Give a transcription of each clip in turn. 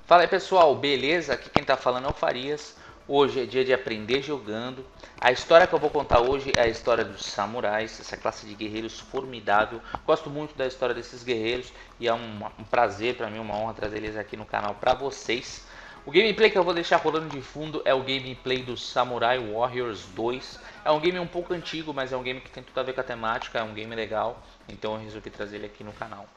Fala aí pessoal, beleza? Aqui quem tá falando é o Farias. Hoje é dia de aprender jogando. A história que eu vou contar hoje é a história dos samurais, essa classe de guerreiros formidável. Gosto muito da história desses guerreiros e é um prazer para mim, uma honra trazer eles aqui no canal para vocês. O gameplay que eu vou deixar rolando de fundo é o gameplay do Samurai Warriors 2. É um game um pouco antigo, mas é um game que tem tudo a ver com a temática, é um game legal, então eu resolvi trazer ele aqui no canal.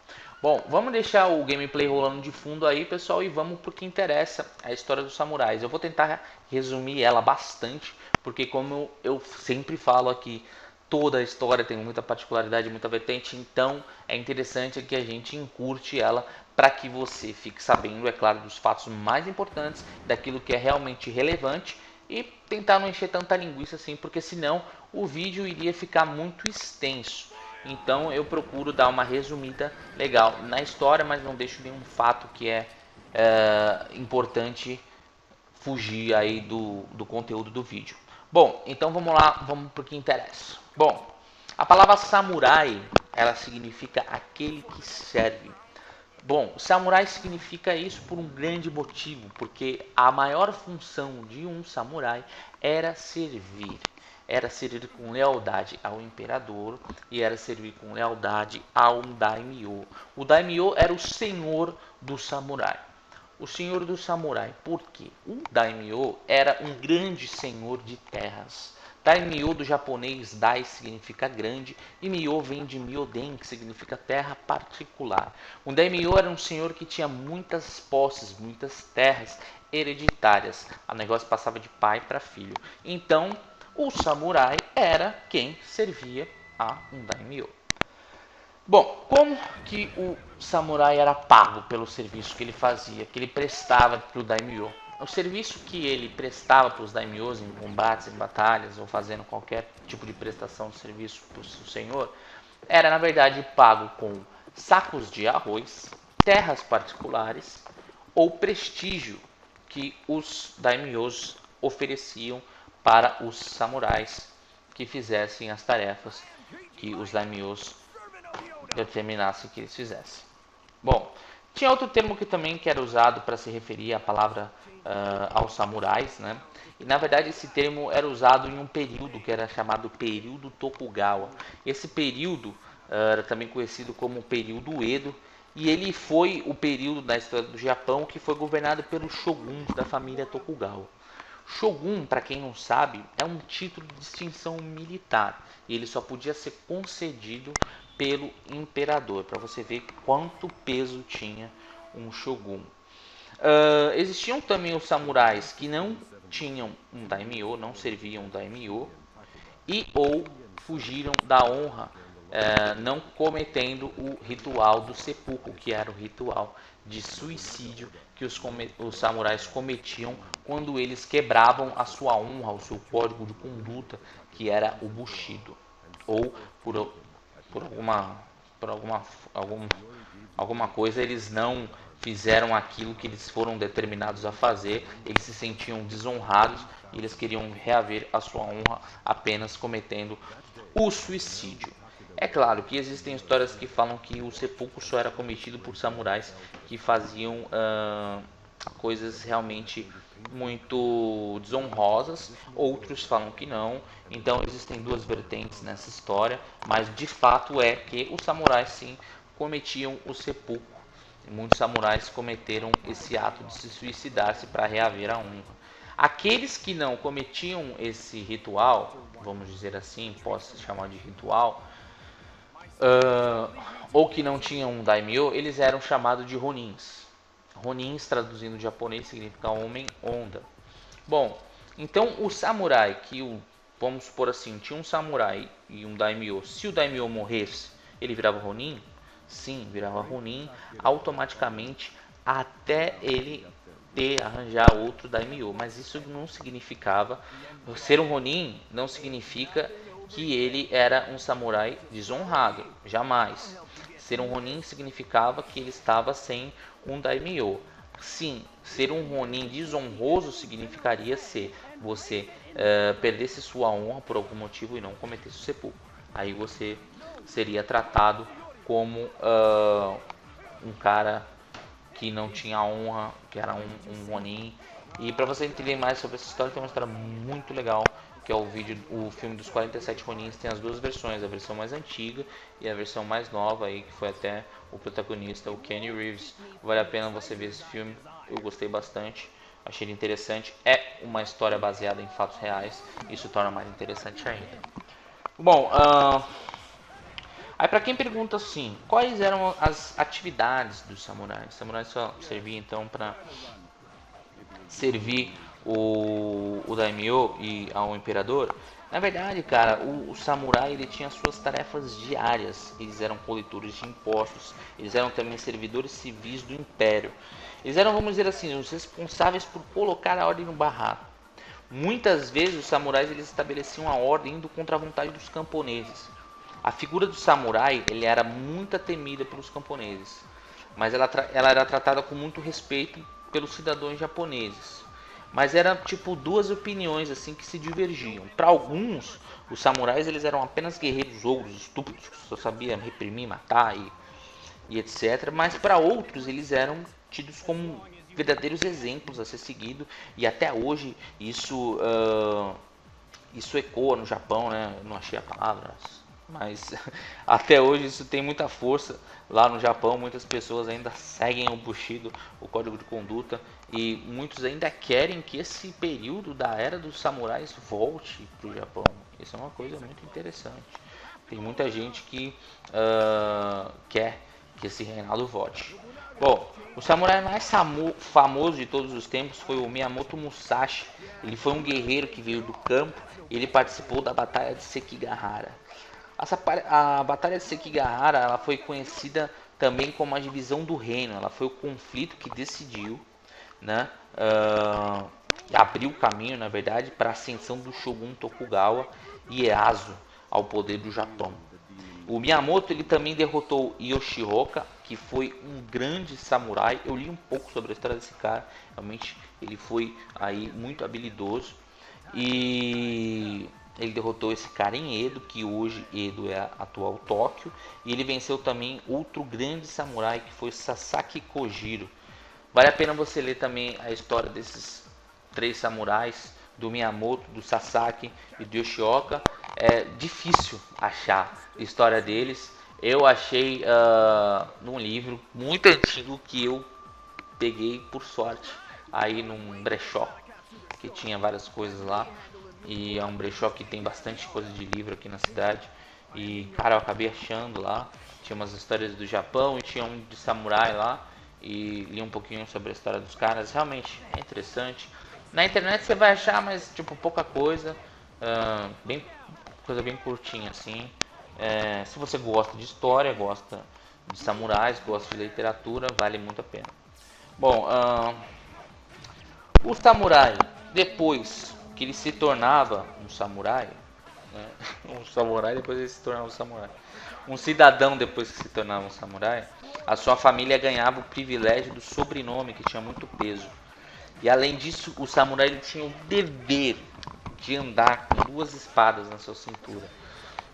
Bom, vamos deixar o gameplay rolando de fundo aí, pessoal, e vamos pro que interessa, a história dos samurais. Eu vou tentar resumir ela bastante, porque como eu sempre falo aqui, toda a história tem muita particularidade, muita vertente, então é interessante que a gente encurte ela para que você fique sabendo, é claro, dos fatos mais importantes, daquilo que é realmente relevante e tentar não encher tanta linguiça assim, porque senão o vídeo iria ficar muito extenso. Então eu procuro dar uma resumida legal na história, mas não deixo nenhum fato que é importante fugir aí do conteúdo do vídeo. Bom, então vamos lá, vamos para o que interessa. Bom, a palavra samurai, ela significa aquele que serve. Bom, samurai significa isso por um grande motivo, porque a maior função de um samurai era servir. Era servir com lealdade ao imperador e era servir com lealdade ao daimyo. O daimyo era o senhor do samurai. O senhor do samurai, por quê? O daimyo era um grande senhor de terras. Daimyo do japonês dai significa grande e myo vem de myoden, que significa terra particular. O daimyo era um senhor que tinha muitas posses, muitas terras hereditárias. O negócio passava de pai para filho. Então, o samurai era quem servia a um daimyo. Bom, como que o samurai era pago pelo serviço que ele fazia, que ele prestava para o daimyo? O serviço que ele prestava para os daimyos em combates, em batalhas, ou fazendo qualquer tipo de prestação de serviço para o seu senhor, era na verdade pago com sacos de arroz, terras particulares ou prestígio que os daimyos ofereciam para os samurais que fizessem as tarefas que os daimyos determinassem que eles fizessem. Bom, tinha outro termo que também que era usado para se referir à palavra aos samurais, né? E na verdade esse termo era usado em um período que era chamado período Tokugawa. Esse período era também conhecido como período Edo, e ele foi o período da história do Japão que foi governado pelos shoguns da família Tokugawa. Shogun, para quem não sabe, é um título de distinção militar e ele só podia ser concedido pelo imperador, para você ver quanto peso tinha um shogun. Existiam também os samurais que não tinham um daimyo, não serviam um daimyo, e ou fugiram da honra, não cometendo o ritual do seppuku, que era o ritual de suicídio que os samurais cometiam quando eles quebravam a sua honra, o seu código de conduta, que era o bushido, ou por alguma coisa eles não fizeram aquilo que eles foram determinados a fazer, eles se sentiam desonrados e eles queriam reaver a sua honra apenas cometendo o suicídio. É claro que existem histórias que falam que o seppuku só era cometido por samurais que faziam coisas realmente muito desonrosas, outros falam que não. Então existem duas vertentes nessa história, mas de fato é que os samurais sim cometiam o seppuku. Muitos samurais cometeram esse ato de se suicidar-se para reaver a honra. Aqueles que não cometiam esse ritual, vamos dizer assim, posso chamar de ritual, ou que não tinham um daimyo, eles eram chamados de ronins. Ronins, traduzindo do japonês, significa homem onda. Bom, então o samurai vamos supor assim, tinha um samurai e um daimyo. Se o daimyo morresse, ele virava ronin? Sim, virava ronin automaticamente até ele arranjar outro daimyo. Mas isso não significava, ser um ronin não significa que ele era um samurai desonrado, jamais. Ser um ronin significava que ele estava sem um daimyo. Sim, ser um ronin desonroso significaria se você perdesse sua honra por algum motivo e não cometesse o seppuku. Aí você seria tratado como um cara que não tinha honra, que era um Ronin. E para você entender mais sobre essa história, tem uma história muito legal, que é o filme dos 47 Ronins. Tem as duas versões, a versão mais antiga e a versão mais nova aí, que foi até o protagonista, o Keanu Reeves. Vale a pena você ver esse filme, eu gostei bastante, achei ele interessante. É uma história baseada em fatos reais, isso torna mais interessante ainda. Bom, aí para quem pergunta assim, quais eram as atividades dos samurais? Os samurais só serviam então para servir o daimyo e ao imperador. Na verdade, cara, o samurai ele tinha suas tarefas diárias. Eles eram coletores de impostos, eles eram também servidores civis do império. Eles eram, vamos dizer assim, os responsáveis por colocar a ordem no barraco. Muitas vezes os samurais eles estabeleciam a ordem indo contra a vontade dos camponeses. A figura do samurai ele era muito temida pelos camponeses, mas ela era tratada com muito respeito pelos cidadãos japoneses. Mas eram tipo duas opiniões assim que se divergiam. Para alguns, os samurais eles eram apenas guerreiros ogros, estúpidos, que só sabiam reprimir, matar e etc. Mas para outros, eles eram tidos como verdadeiros exemplos a ser seguido. E até hoje isso ecoa no Japão, né? Eu não achei a palavra, mas até hoje isso tem muita força lá no Japão. Muitas pessoas ainda seguem o Bushido, o código de conduta, e muitos ainda querem que esse período da era dos samurais volte para o Japão. Isso é uma coisa muito interessante. Tem muita gente que quer que esse reinado volte. Bom, o samurai mais famoso de todos os tempos foi o Miyamoto Musashi. Ele foi um guerreiro que veio do campo e ele participou da Batalha de Sekigahara. A Batalha de Sekigahara ela foi conhecida também como a divisão do reino. Ela foi o conflito que decidiu, né, abriu o caminho, na verdade, para a ascensão do Shogun Tokugawa Ieyasu ao poder do Japão. O Miyamoto ele também derrotou Yoshioka, que foi um grande samurai. Eu li um pouco sobre a história desse cara. Realmente ele foi aí muito habilidoso. E ele derrotou esse cara em Edo, que hoje Edo é a atual Tóquio. E ele venceu também outro grande samurai, que foi Sasaki Kojiro. Vale a pena você ler também a história desses três samurais, do Miyamoto, do Sasaki e do Yoshioka. É difícil achar a história deles. Eu achei num livro muito antigo que eu peguei por sorte aí num brechó que tinha várias coisas lá, e é um brechó que tem bastante coisa de livro aqui na cidade. E cara, eu acabei achando lá, tinha umas histórias do Japão e tinha um de samurai lá, e li um pouquinho sobre a história dos caras. Realmente é interessante. Na internet você vai achar, mas tipo pouca coisa, coisa bem curtinha assim. Se você gosta de história, gosta de samurais, gosta de literatura, vale muito a pena. Bom, o samurai, depois que ele se tornava um samurai, né? Um samurai depois ele se tornava um samurai. Um cidadão depois que se tornava um samurai, a sua família ganhava o privilégio do sobrenome, que tinha muito peso. E além disso, o samurai ele tinha o dever de andar com duas espadas na sua cintura.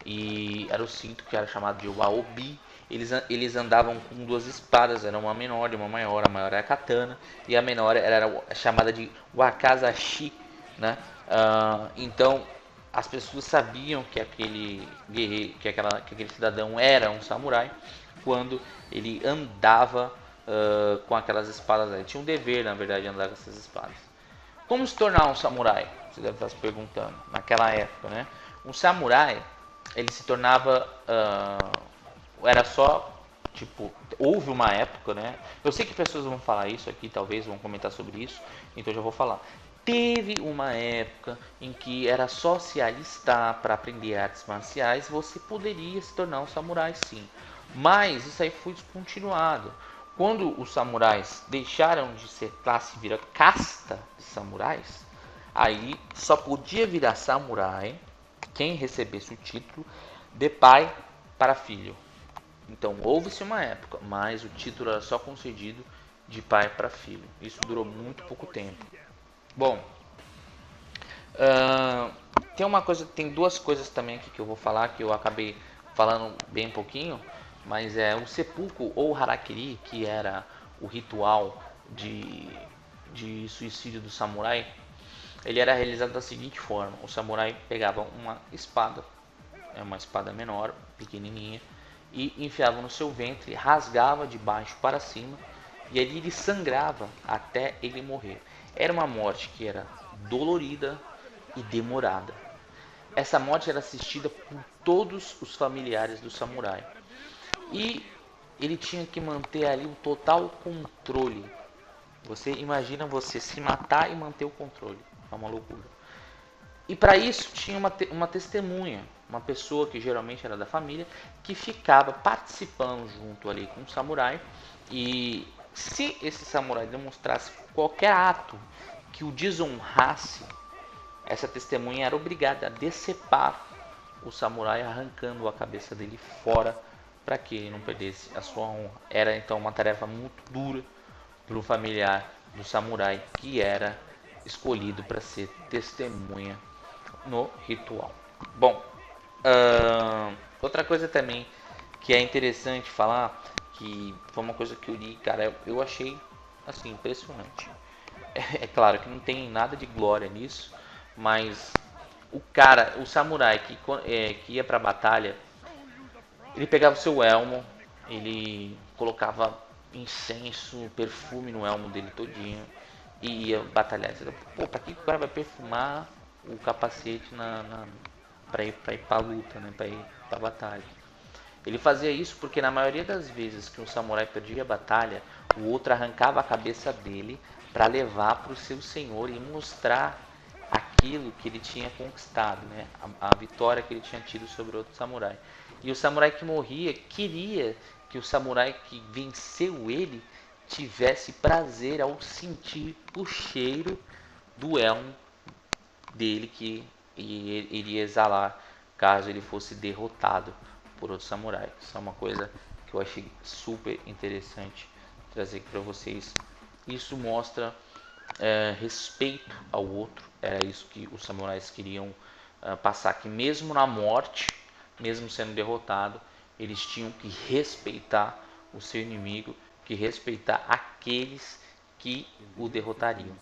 E era o cinto que era chamado de waobi. Eles andavam com duas espadas, era uma menor e uma maior. A maior era a katana e a menor era chamada de wakazashi, né? Então as pessoas sabiam que aquele guerreiro, que aquele cidadão era um samurai quando ele andava com aquelas espadas. Ele tinha um dever, na verdade, de andar com essas espadas. Como se tornar um samurai? Você deve estar se perguntando. Naquela época, né? Um samurai ele se tornava era só tipo, houve uma época, né? Eu sei que pessoas vão falar isso aqui, talvez vão comentar sobre isso, então eu já vou falar. Teve uma época em que era só se alistar para aprender artes marciais, você poderia se tornar um samurai, sim. Mas isso aí foi descontinuado. Quando os samurais deixaram de ser classe e virar casta de samurais, aí só podia virar samurai quem recebesse o título de pai para filho. Então houve-se uma época, mas o título era só concedido de pai para filho. Isso durou muito pouco tempo. Bom, tem duas coisas também aqui que eu vou falar que eu acabei falando bem pouquinho, mas é o seppuku ou harakiri, que era o ritual de suicídio do samurai, ele era realizado da seguinte forma: o samurai pegava uma espada menor, pequenininha, e enfiava no seu ventre, rasgava de baixo para cima, e ali ele sangrava até ele morrer. Era uma morte que era dolorida e demorada. Essa morte era assistida por todos os familiares do samurai. E ele tinha que manter ali o total controle. Você imagina você se matar e manter o controle. É uma loucura. E para isso tinha uma testemunha, uma pessoa que geralmente era da família, que ficava participando junto ali com o samurai. E se esse samurai demonstrasse qualquer ato que o desonrasse, essa testemunha era obrigada a decepar o samurai, arrancando a cabeça dele fora para que ele não perdesse a sua honra. Era então uma tarefa muito dura para o familiar do samurai que era escolhido para ser testemunha no ritual. Bom, outra coisa também que é interessante falar, que foi uma coisa que eu li, cara, eu achei assim impressionante. É claro que não tem nada de glória nisso, mas o samurai que ia para a batalha, ele pegava o seu elmo, ele colocava incenso, perfume no elmo dele todinho e ia batalhar. Você fala, pô, pra que o cara vai perfumar o capacete pra ir pra luta, né? Pra ir pra batalha? Ele fazia isso porque na maioria das vezes que um samurai perdia a batalha, o outro arrancava a cabeça dele para levar para o seu senhor e mostrar aquilo que ele tinha conquistado, né? A vitória que ele tinha tido sobre outro samurai. E o samurai que morria queria que o samurai que venceu ele tivesse prazer ao sentir o cheiro do elmo dele que iria exalar caso ele fosse derrotado por outro samurai. Isso é uma coisa que eu achei super interessante trazer aqui para vocês. Isso mostra respeito ao outro. Era isso que os samurais queriam passar, que mesmo na morte, mesmo sendo derrotado, eles tinham que respeitar o seu inimigo, que respeitar aqueles que o derrotariam.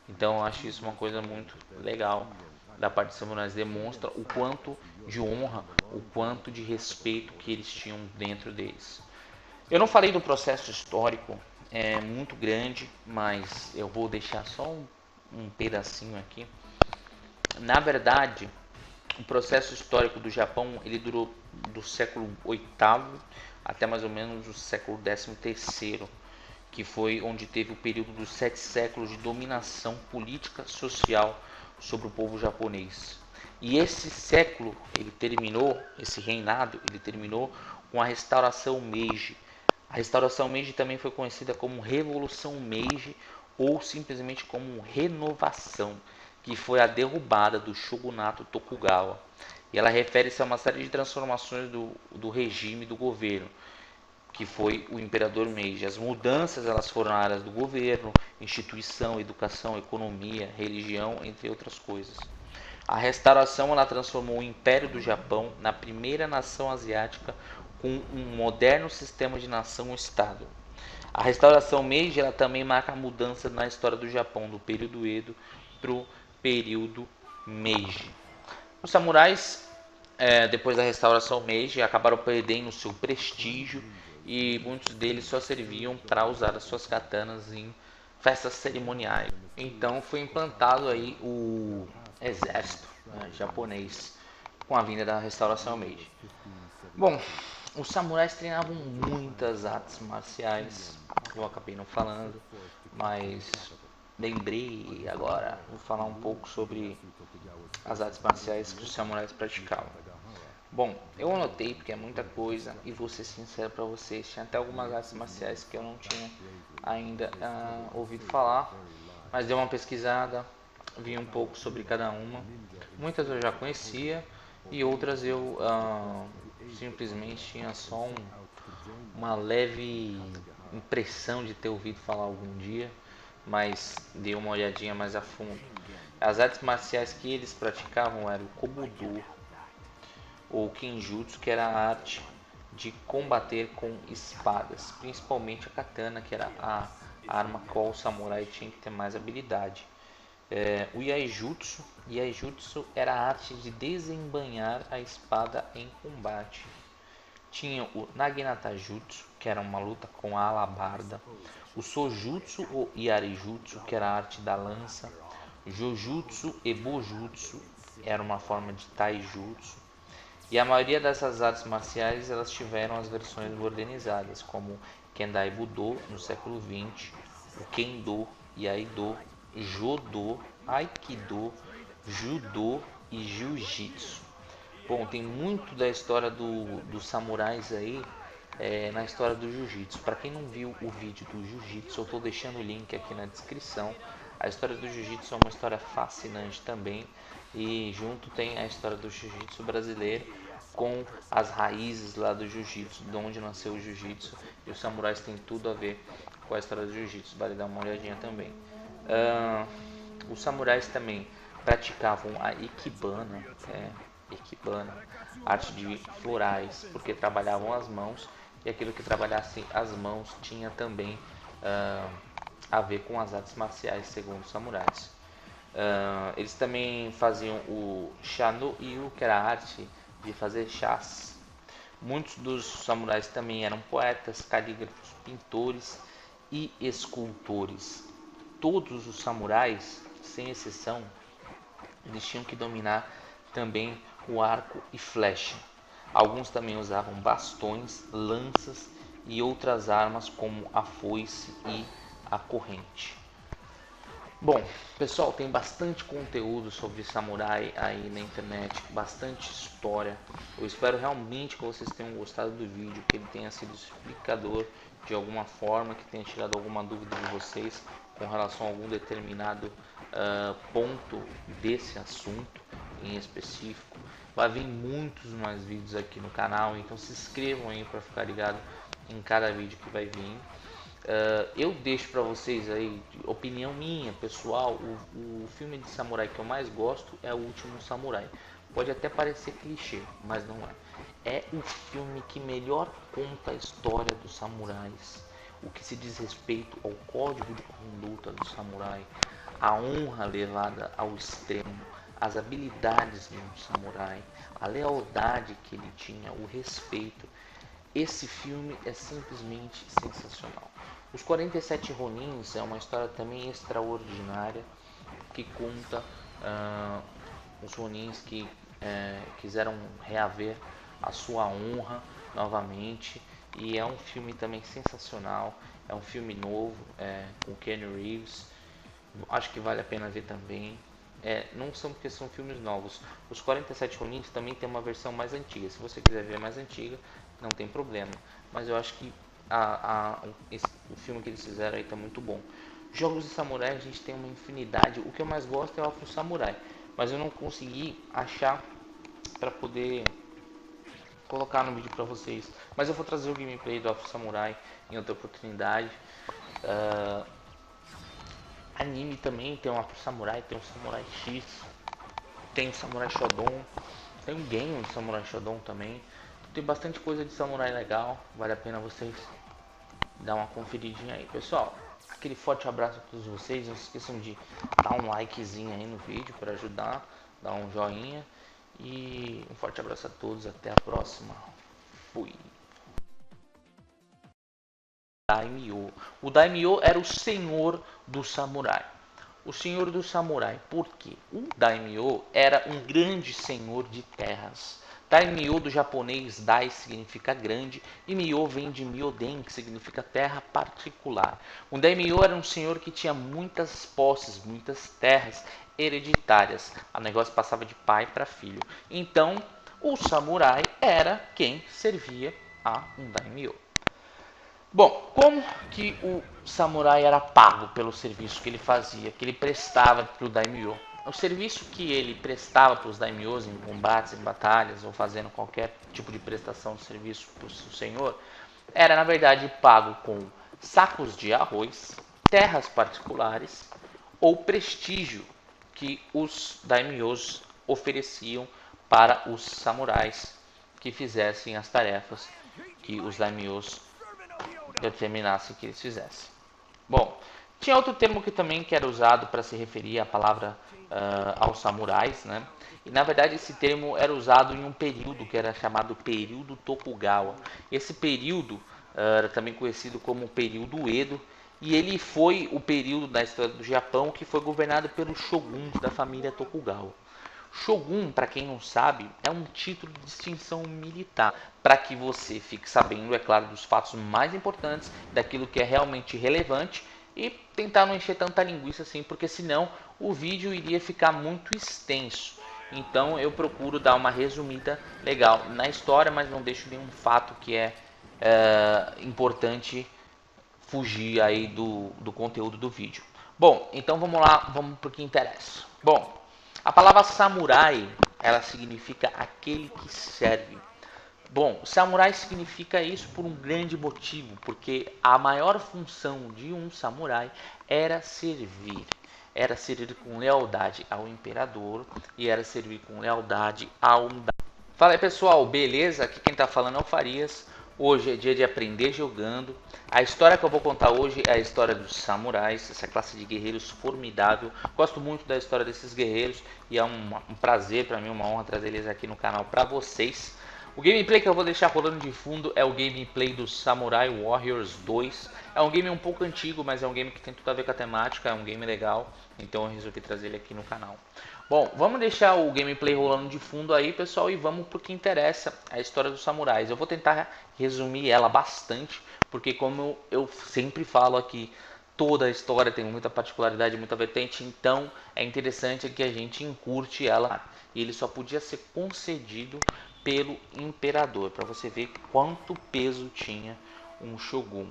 Então eu acho isso uma coisa muito legal da parte dos samurais. Demonstra o quanto de honra, o quanto de respeito que eles tinham dentro deles. Eu não falei do processo histórico, é muito grande, mas eu vou deixar só um pedacinho aqui. Na verdade, o processo histórico do Japão, ele durou do século VIII até mais ou menos o século XIII, que foi onde teve o período dos 7 séculos de dominação política social sobre o povo japonês. E esse século, esse reinado, ele terminou com a restauração Meiji. A restauração Meiji também foi conhecida como Revolução Meiji ou simplesmente como Renovação, que foi a derrubada do shogunato Tokugawa. E ela refere-se a uma série de transformações do regime do governo, que foi o imperador Meiji. As mudanças elas foram na área do governo, instituição, educação, economia, religião, entre outras coisas. A restauração ela transformou o Império do Japão na primeira nação asiática com um moderno sistema de nação-estado. A restauração Meiji ela também marca a mudança na história do Japão, do período Edo para o período Meiji. Os samurais, depois da restauração Meiji, acabaram perdendo seu prestígio e muitos deles só serviam para usar as suas katanas em festas cerimoniais. Então foi implantado aí o exército, né, japonês com a vinda da restauração Meiji. Bom, os samurais treinavam muitas artes marciais, eu acabei não falando, mas lembrei agora, vou falar um pouco sobre as artes marciais que os samurais praticavam. Bom, eu anotei porque é muita coisa e vou ser sincero para vocês, tinha até algumas artes marciais que eu não tinha ainda ouvido falar, mas dei uma pesquisada, vi um pouco sobre cada uma. Muitas eu já conhecia e outras eu simplesmente tinha só uma leve impressão de ter ouvido falar algum dia, mas dei uma olhadinha mais a fundo. As artes marciais que eles praticavam eram o Kobudo ou Kenjutsu, que era a arte de combater com espadas, principalmente a katana, que era a arma qual o samurai tinha que ter mais habilidade. O Yaijutsu era a arte de desembainhar a espada em combate. Tinha o Naginata-jutsu, que era uma luta com a alabarda. O Sojutsu ou Yarijutsu, que era a arte da lança. Jojutsu e Bojutsu era uma forma de Taijutsu. E a maioria dessas artes marciais elas tiveram as versões modernizadas, como Kendai Budo no século XX, o Kendo, Iaido, Jodô, Aikido, Judô e Jiu-Jitsu. Bom, tem muito da história dos samurais aí na história do Jiu-Jitsu. Para quem não viu o vídeo do Jiu-Jitsu, eu estou deixando o link aqui na descrição. A história do Jiu-Jitsu é uma história fascinante também. E junto tem a história do Jiu-Jitsu brasileiro com as raízes lá do Jiu-Jitsu, de onde nasceu o Jiu-Jitsu. E os samurais têm tudo a ver com a história do Jiu-Jitsu, vale dar uma olhadinha também. Os samurais também praticavam a Ikebana, arte de florais, porque trabalhavam as mãos, e aquilo que trabalhasse as mãos tinha também a ver com as artes marciais, segundo os samurais. Eles também faziam o Shano-Ryu, que era a arte de fazer chás. Muitos dos samurais também eram poetas, calígrafos, pintores e escultores. Todos os samurais, sem exceção, eles tinham que dominar também o arco e flecha. Alguns também usavam bastões, lanças e outras armas como a foice e a corrente. Bom, pessoal, tem bastante conteúdo sobre samurai aí na internet, bastante história. Eu espero realmente que vocês tenham gostado do vídeo, que ele tenha sido explicador de alguma forma, que tenha tirado alguma dúvida de vocês com relação a algum determinado ponto desse assunto em específico. Vai vir muitos mais vídeos aqui no canal, então se inscrevam aí para ficar ligado em cada vídeo que vai vir. Eu deixo para vocês aí, opinião minha, pessoal, o filme de samurai que eu mais gosto é O Último Samurai. Pode até parecer clichê, mas não é. É o filme que melhor conta a história dos samurais, o que se diz respeito ao código de conduta do samurai, a honra levada ao extremo, as habilidades de um samurai, a lealdade que ele tinha, o respeito. Esse filme é simplesmente sensacional. Os 47 Ronins é uma história também extraordinária que conta os Ronins que quiseram reaver a sua honra novamente, e é um filme também sensacional. É um filme novo com Keanu Reeves, acho que vale a pena ver também. Não são porque são filmes novos. Os 47 Ronins também tem uma versão mais antiga. Se você quiser ver a mais antiga, não tem problema. Mas eu acho que o filme que eles fizeram aí tá muito bom. Jogos de samurai a gente tem uma infinidade. O que eu mais gosto é o Afro Samurai, mas eu não consegui achar para poder colocar no vídeo para vocês. Mas eu vou trazer o gameplay do Afro Samurai em outra oportunidade. Anime também tem um Afro Samurai, tem um Samurai X, tem o Samurai Shodown, tem um game de Samurai Shodown também. Tem bastante coisa de samurai legal, vale a pena vocês dar uma conferidinha aí, pessoal. Aquele forte abraço a todos vocês, não se esqueçam de dar um likezinho aí no vídeo para ajudar, dar um joinha, e um forte abraço a todos, até a próxima. Fui. Daimyo. O Daimyo era o senhor do samurai. O senhor do samurai, por quê? O Daimyo era um grande senhor de terras. Daimyo do japonês Dai significa grande e Myo vem de Myoden, que significa terra particular. O Daimyo era um senhor que tinha muitas posses, muitas terras hereditárias. O negócio passava de pai para filho. Então, o samurai era quem servia a um Daimyo. Bom, como que o samurai era pago pelo serviço que ele fazia, que ele prestava para o daimyo? O serviço que ele prestava para os daimyos em combates, em batalhas, ou fazendo qualquer tipo de prestação de serviço para o senhor, era na verdade pago com sacos de arroz, terras particulares ou prestígio que os daimyos ofereciam para os samurais que fizessem as tarefas que os daimyos determinassem que eles fizessem. Bom, tinha outro termo que era usado para se referir à palavra aos samurais, né? E na verdade esse termo era usado em um período que era chamado período Tokugawa. Esse período era também conhecido como período Edo, e ele foi o período da história do Japão que foi governado pelos shoguns da família Tokugawa. Shogun, para quem não sabe, é um título de distinção militar, para que você fique sabendo, é claro, dos fatos mais importantes, daquilo que é realmente relevante, e tentar não encher tanta linguiça assim, porque senão o vídeo iria ficar muito extenso. Então eu procuro dar uma resumida legal na história, mas não deixo nenhum fato que é importante fugir aí do conteúdo do vídeo. Bom, então vamos lá, vamos para o que interessa. Bom, a palavra samurai, ela significa aquele que serve. Bom, samurai significa isso por um grande motivo, porque a maior função de um samurai era servir. Era servir com lealdade ao imperador e era servir com lealdade ao... Fala aí pessoal, beleza? Aqui quem tá falando é o Farias. Hoje é dia de aprender jogando. A história que eu vou contar hoje é a história dos samurais, essa classe de guerreiros formidável. Gosto muito da história desses guerreiros e é um prazer para mim, uma honra trazer eles aqui no canal para vocês. O gameplay que eu vou deixar rolando de fundo é o gameplay do Samurai Warriors 2. É um game um pouco antigo, mas é um game que tem tudo a ver com a temática, é um game legal, então eu resolvi trazer ele aqui no canal. Bom, vamos deixar o gameplay rolando de fundo aí, pessoal, e vamos pro que interessa, a história dos samurais. Eu vou tentar resumir ela bastante, porque como eu sempre falo aqui, toda a história tem muita particularidade, muita vertente, então é interessante que a gente encurte ela. E ele só podia ser concedido pelo imperador, para você ver quanto peso tinha um shogun.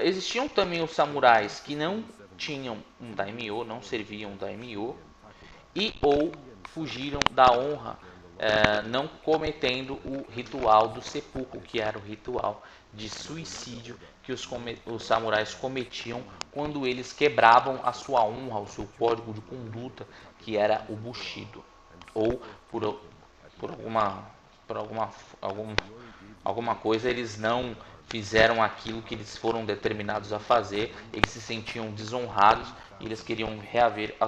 Existiam também os samurais que não tinham um daimyo, não serviam um daimyo, e ou fugiram da honra, não cometendo o ritual do seppuku, que era o ritual de suicídio que os samurais cometiam quando eles quebravam a sua honra, o seu código de conduta, que era o bushido, ou por alguma coisa eles não fizeram aquilo que eles foram determinados a fazer, eles se sentiam desonrados e eles queriam reaver a